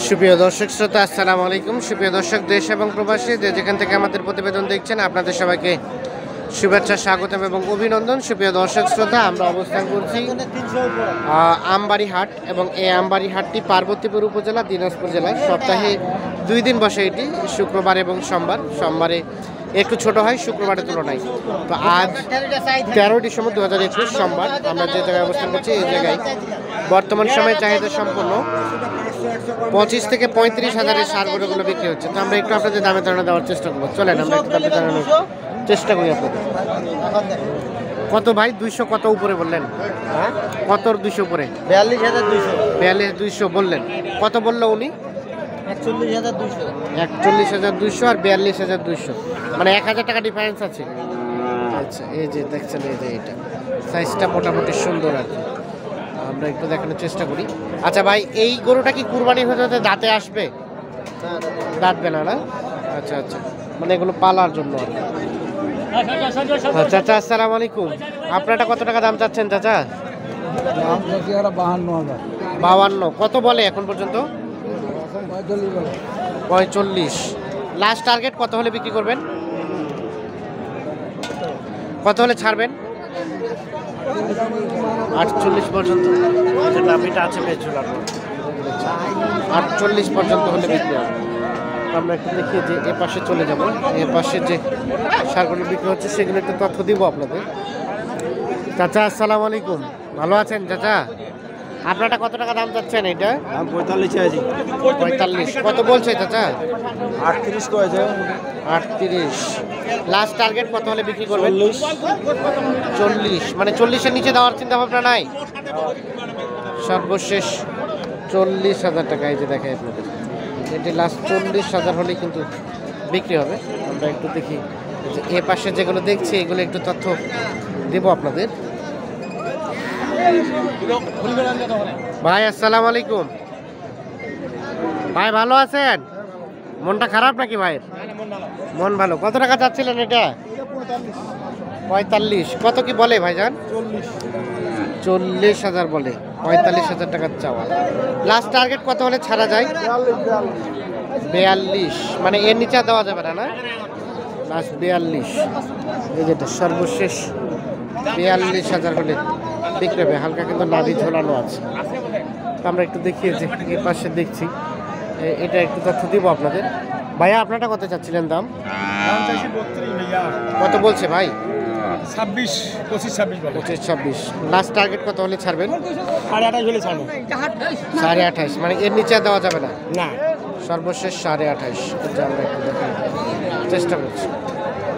সুপ্রিয় দর্শক শ্রোতা, আসসালামু আলাইকুম। সুপ্রিয় দর্শক, দেশ এবং প্রবাসী যে যেখান থেকে আমাদের প্রতিবেদন দেখছেন, আপনাদের সবাইকে শুভেচ্ছা, স্বাগতম এবং অভিনন্দন। সুপ্রিয় দর্শক শ্রোতা, আমরা অবস্থান করছি আমবাড়ি হাট, এবং এই আমবাড়ি হাটটি পার্বতীপুর উপজেলা, দিনাজপুর জেলায়। সপ্তাহে 2 দিন বসে এটি, শুক্রবার এবং সোমবার। সোমবারে একটু ছোট হয় শুক্রবারের তুলনায়। তো আজ 13 ডিসেম্বর 2021 সোমবার। আমরা যে জায়গায় অবস্থান করছি, এই জায়গায় বর্তমান সময়ে চাহিদা সম্পন্ন 25 থেকে 35 হাজারের সার গরুগুলো বিক্রি হচ্ছে। তো আমরা একটু আপনাদের দামে ধারণা দেওয়ার চেষ্টা করবো। চলেন আমরা একটু দামে জানানোর চেষ্টা করি আপনাদের। কত ভাই? 200 কত উপরে বললেন? হ্যাঁ, কত? 200 উপরে? 42,200। 42,200 বললেন। কত বললো উনি? 41,200। 41,200 আর 42,200, মানে 1,000 টাকা ডিফারেন্স আছে। আচ্ছা, এই যে দেখছেন, এই যে এটা সাইজটা মোটামুটি সুন্দর আর কি। আমরা একটু দেখানোর চেষ্টা করি। আচ্ছা ভাই, এই গরুটা কি কুরবানি হতে হতে দাঁতে আসবে? দাঁতবে না, না? আচ্ছা আচ্ছা, মানে এগুলো পালার জন্য আর কি। চাচা আসসালামু আলাইকুম। আপনারটা কত টাকা দাম চাচ্ছেন চাচা? 52। কত বলে এখন পর্যন্ত? 45। লাস্ট টার্গেট কত হলে বিক্রি করবেন? কত হলে ছাড়বেন? 48 পর্যন্ত। নামিটা আছে বেশ ঝুলানো। 48 পর্যন্ত হলে বিক্রি হবে। আমরা একটু দেখিয়ে যে এ পাশে চলে যাব। এ পাশে যে সারগুলো বিক্রি হচ্ছে সেগুলো একটু তথ্য দিব আপনাদের। চাচা আসসালামু আলাইকুম, ভালো আছেন চাচা? আপনারটা কত টাকা দাম চাচ্ছেন? এটা 45 চাইছি। 45। কত বলছে চাচা? 38 কয়েছে। 38। লাস্ট টার্গেট কত হলে বিক্রি করবেন? 40। মানে 40-এর নিচে দেওয়ার চিন্তা ভাবনা নাই? সর্বশেষ 40,000 টাকা। এই যে দেখাই আপনাদের, এটি লাস্ট 40,000 হলেই কিন্তু বিক্রি হবে। আমরা একটু দেখি যে এ পাশে যেগুলো দেখছি এগুলো একটু তথ্য দেব আপনাদের। ভাই আসসালামু আলাইকুম। ভাই ভালো আছেন? মনটা খারাপ নাকি ভাইয়ের? মন ভালো। কত টাকা চাচ্ছিলেন এটা? 45। কত কি বলে ভাইজান? 40,000 বলে। 45,000 টাকার চাওয়া। লাস্ট টার্গেট কত হলে ছাড়া যায়? 42। মানে এর নিচে দেওয়া যাবে না, না? লাস্ট 42। এই যেটা সর্বশেষ 42,000 হলে বিক্রি হবে। হালকা কিন্তু নাভি ঝোলানো আছে। আমরা একটু দেখিয়ে যে এর পাশে দেখছি, এটা একটু তথ্য দিব আপনাদের। ভাইয়া আপনারটা কত চাচ্ছিলেন দাম? কত বলছে ভাই? 26, 25-26। লাস্ট টার্গেট কত হলে ছাড়বেন? 28 হলে ছাড়বো। 28.5। মানে এর নিচে দেওয়া যাবে না? না, সর্বশেষ 28.5। এটা আমরা একটু দেখার চেষ্টা করছি।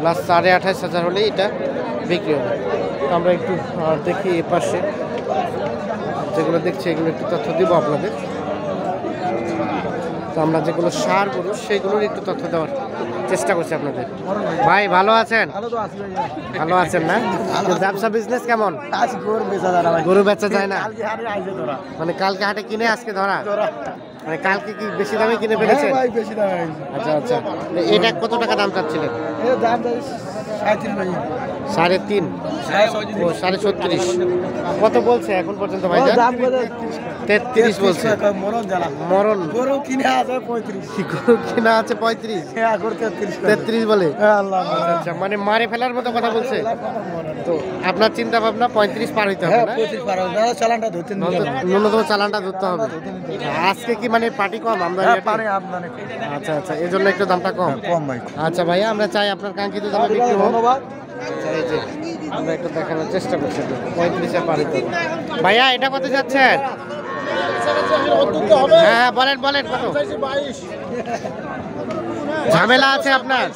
লাস্ট 28,500 হলেই এটা বিক্রি হবে। তো আমরা একটু দেখি এ পাশে যেগুলো দেখছি এগুলো একটু তথ্য দিব আপনাদের। তো আমরা যেগুলো সার গরু সেগুলোর একটু তথ্য দেওয়ার চেষ্টা করছি আপনাদের। ভাই ভালো আছেন? ভালো আছেন না? ব্যবসা বিজনেস কেমন? গরু বেচা যায় না? মানে কালকে হাটে কিনে আজকে ধরা? মানে কালকে কি বেশি দামে কিনে ফেলেছেন? আচ্ছা আচ্ছা। এটা কত টাকা দাম চাচ্ছিলেন? 3.5। ও 36.5। কত বলছে এখন পর্যন্ত ভাই? 33 বলছে। মরণ গরু কিনা আছে 35। 33 বলে। আচ্ছা, মানে মারে ফেলার মতো কথা বলছে। তো আপনার চিন্তা ভাবনা 35 পার হইতে হবে না? ন্যূনতম চালানটা ধরতে হবে। আজকে কি মানে পার্টি কম আমদানি? আচ্ছা আচ্ছা, এই জন্য একটু দামটা কম। আচ্ছা ভাইয়া, আমরা চাই আপনার কাঙ্ক্ষিত দামে বিক্রি হোক। আচ্ছা, এই যে আমরা একটু দেখানোর চেষ্টা করছি। 35-এ পার হইতে হবে। ভাইয়া এটা কত যাচ্ছেন? হ্যাঁ বলেন বলেন, কত? ঝামেলা আছে আপনার?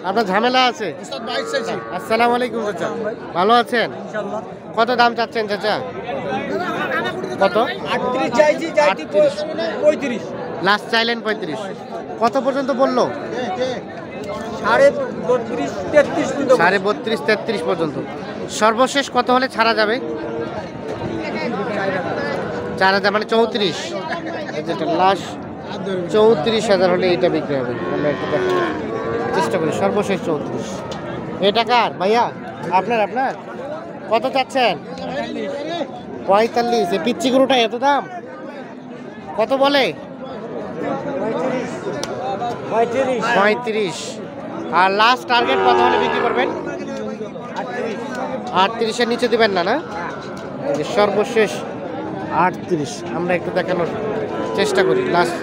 আপনার ঝামেলা আছে? আসসালামু আলাইকুম চাচা, ভালো আছেন? কত দাম চাচ্ছেন চাচা? কত? 35। লাস্ট চাইলেন 35। কত পর্যন্ত বললো? 32, 33 পর্যন্ত। সর্বশেষ কত হলে ছাড়া যাবে? 4,000, মানে 34। যেটা লাস্ট 34,000 হলে এটা বিক্রি হবে। আমরা একটু দেখার চেষ্টা করি। সর্বশেষ 34। এটা কার ভাইয়া? আপনার? আপনার কত চাচ্ছেন? 45। এই পিচ্চি গরুটা এত দাম? কত বলে? 35। আর লাস্ট টার্গেট কত হলে বিক্রি করবেন? 38-এর নিচে দিবেন না, না? এই যে সর্বশেষ 38। আমরা একটু দেখানোর চেষ্টা করি। লাস্ট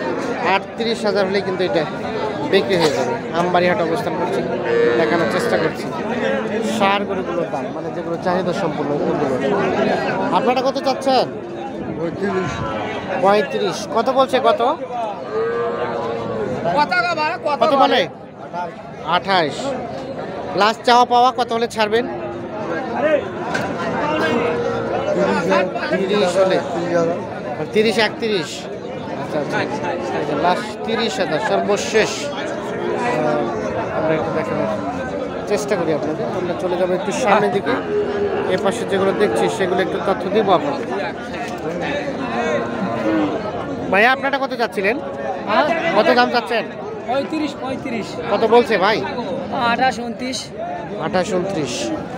38,000 হলে কিন্তু এটা বিক্রি হয়ে যাবে। আমবাড়িহাট অবস্থান করছি, দেখানোর চেষ্টা করছি সার গরুগুলোর দাম, মানে যেগুলো চাহিদা সম্পূর্ণ ওগুলো। আপনারা কত চাচ্ছেন? 35। কত বলছে? কত কত বলে? 28। লাস্ট চাওয়া পাওয়া কত হলে ছাড়বেন? 30 হলে, 30-31। আচ্ছা আচ্ছা, লাস্ট 30,000 সর্বশেষ। আমরা একটু দেখানোর চেষ্টা করি আপনাদের। আমরা চলে যাবো একটু সামনের দিকে। এ পাশে যেগুলো দেখছি সেগুলো একটু তথ্য দিব আপনাদের। ভাইয়া আপনারা কত যাচ্ছিলেন? কত দাম চাচ্ছেন? 35। কত বলছে ভাই? 28, 29, 28-29।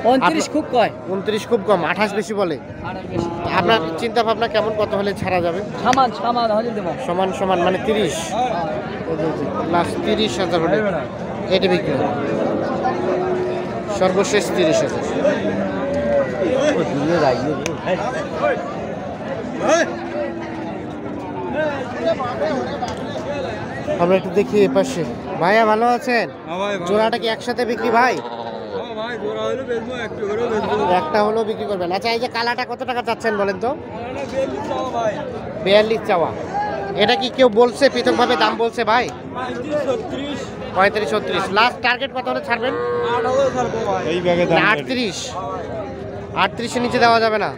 29 খুব কয়। 29 খুব কম, 28 বেশি বলে। আপনার চিন্তা ভাবনা কেমন, কত হলে ছাড়া যাবে? সামান হলে দেবো। সমান সমান মানে 30। লাস্ট 30,000 হলে এটা বিক্রি হবে। সর্বশেষ 30,000। আমরা একটু দেখি এ পাশে। ভাইয়া ভালো আছেন? জোড়াটা কি একসাথে বিক্রি ভাই? একটা হলো বিক্রি করবেন। আচ্ছা, এই যে কালাটা কত টাকা চাচ্ছেন বলেন তো? 42 চাওয়া। এটা কি কেউ বলছে পৃথকভাবে দাম বলছে ভাই? 35-36। লাস্ট টার্গেট কত হলে ছাড়বেন? 38। 38-এর নিচে দেওয়া যাবে না,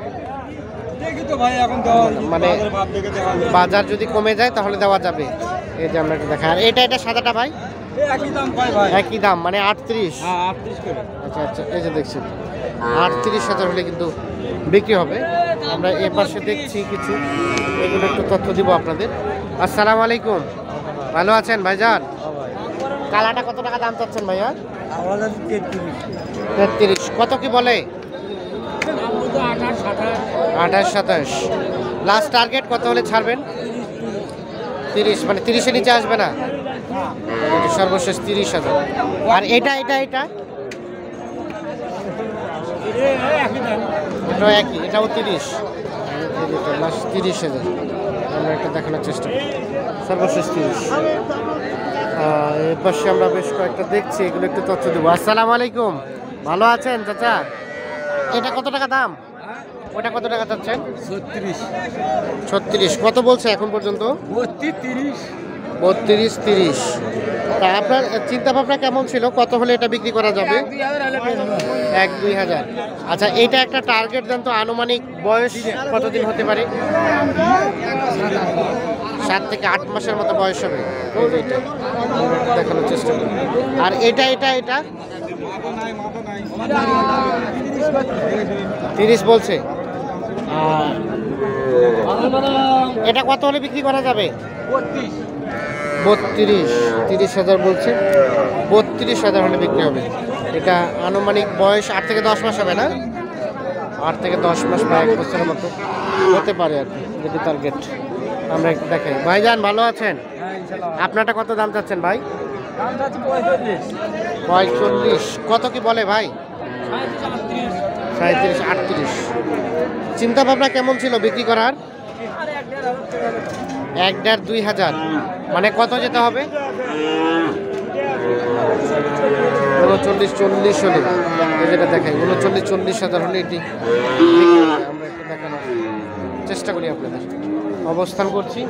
মানে বাজার যদি কমে যায় তাহলে দেওয়া যাবে। এই যে আমরা একটু দেখা। আর এটা সাদাটা ভাই একই দাম, মানে 38। আচ্ছা আচ্ছা, এই যে দেখছি 38,000 হলে কিন্তু বিক্রি হবে। আমরা এ পাশে দেখছি কিছু, এগুলো একটু তথ্য দিব আপনাদের। আসসালামু আলাইকুম, ভালো আছেন ভাইজান? কালাটা কত টাকা দাম চাচ্ছেন ভাইয়া? 33। কত কি বলে? 28-27। লাস্ট টার্গেট কত হলে ছাড়বেন? 30, মানে 30-এর নিচে আসবে না। সর্বশেষ 30,000। আর এটা এটাও একই, এটাও 30। লাস্ট 30,000। আমরা একটা দেখানোর চেষ্টা করি। সর্বশেষ 30। এর পাশে আমরা বেশ কয়েকটা দেখছি, এগুলো একটু তথ্য দেবো। আসসালামু আলাইকুম, ভালো আছেন চাচা? এটা কত টাকা দাম? ওটা কত টাকা চাচ্ছেন? 36। কত বলছে এখন পর্যন্ত? 32-30। তা আপনার চিন্তা ভাবনা কেমন ছিল, কত হলে এটা বিক্রি করা যাবে? 1-2 হাজার। আচ্ছা, এটা একটা টার্গেট দেন তো, আনুমানিক বয়স কতদিন হতে পারে? 7 থেকে 8 মাসের মতো বয়স হবে। এইটা দেখানোর চেষ্টা করি। আর এটা 30 বলছে। এটা কত হলে বিক্রি করা যাবে? 32। 30,000 বলছে, 32,000 হলে বিক্রি হবে। এটা আনুমানিক বয়স 8 থেকে 10 মাস হবে, না? 8 থেকে 10 মাস বা 1 বছরের মতো হতে পারে আর কি, যেটি টার্গেট। আমরা একটু দেখাই। ভাইজান ভালো আছেন? আপনারটা কত দাম চাচ্ছেন ভাই? 45। কত কি বলে ভাই? 37-38। চিন্তা ভাবনা কেমন ছিল বিক্রি করার? 1-1.5-2 হাজার। মানে কত যেতে হবে? 39-40 হলে, যেটা দেখাই 39-40,000 হলে এটি আমরা একটু দেখানোর চেষ্টা করি আপনাদের। অবস্থান করছি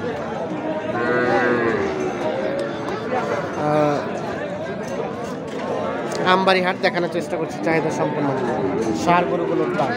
আমবাড়িহাট, দেখানোর চেষ্টা করছি চাহিদা সম্পন্ন সার গরুগুলোর দাম।